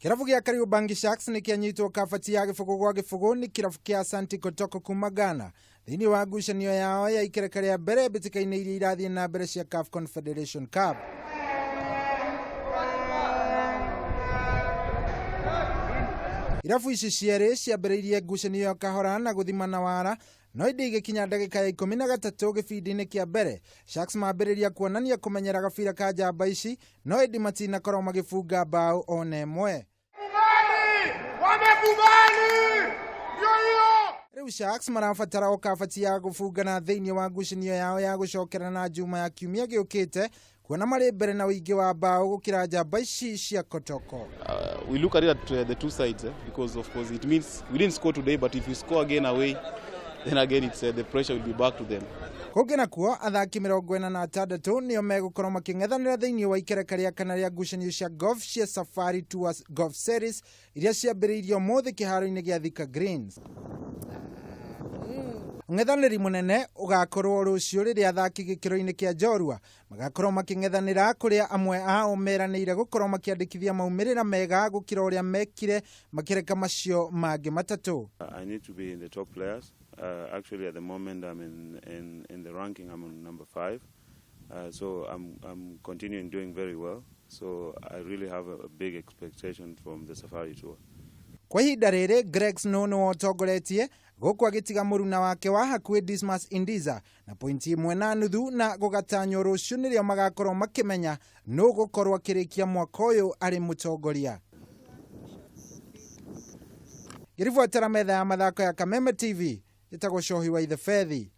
Kirafu kia K.Sharks ni kianyitwo kabati ya gifugo gwa gifugo ni kirafu kia Asante Kotoko kuma Ghana. Thini wa ngucanio yao ya ikereka ria mbere mbĩtĩka-inĩ iria irathie na mbere cia CAF Confederation Cup. Irafu ici cierĩ ciambĩrĩirie ngucanio ya kahora na gũthimana wara, no indi igĩkinya ndagĩka ya 13 gĩbindi-inĩ kĩa mbere. Sharks mambĩrĩria kuonania kũmenyera gabira ka njamba ici, no indi matinakorwo magĩbunga mbaũ ona ĩmwe. Rĩu Sharks marabatara o kabati ya gũbungana thĩinĩ wa ngucanio yao ya gũcokerana juma ya kiumia gĩũkĩte, kuona marĩ mbere na ũingĩ wa mbaũ gũkĩra njamba ici cia Kotoko. We look at it at the two sides because of course it means we didn't score today, but if you score again away, then again it's the pressure will be back to them. Kũngĩ nakuo athaki 46 nĩo megũkorwo makĩng'ethanĩra thĩinĩ wa ikereka rĩa kana rĩa ngucanio cia golf cia Safari Tours Golf Series iria ciambĩrĩirio ũmũthĩ kĩharo-inĩ gĩa Thika Greens. Ng'ethanĩri mũnene ũgakorwo rũciũ rĩrĩa athaki gĩkĩro-inĩ kĩa njorua magakorwo makĩng'ethanĩra kũrĩa amwe ao meranĩire gũkorwo makĩandĩkithia maumĩrĩra mega gũkĩra ũrĩa mekire makĩreka macio mangĩ matatũ. I need to be in the top players. Actually at the moment I'm in the ranking, I'm on number 5. So I'm continuing doing very well. So I really have a big expectation from the Safari Tour. Kwa ihinda rĩrĩ Gregs no ũtongoretie gũkũ agĩtiga mũruna wake wa hakuhĩ Dismas Indiza na pointi 1.5 na gũgatanywo rũciũ nĩrĩo magakorwo makĩmenya nũ gũkorwo akĩrĩkia mwaka ũyũ arĩ mũtongoria. Gĩribotera metha ya mathako ya Kameme TV, ĩtagwo Cohi wa Ithefethi.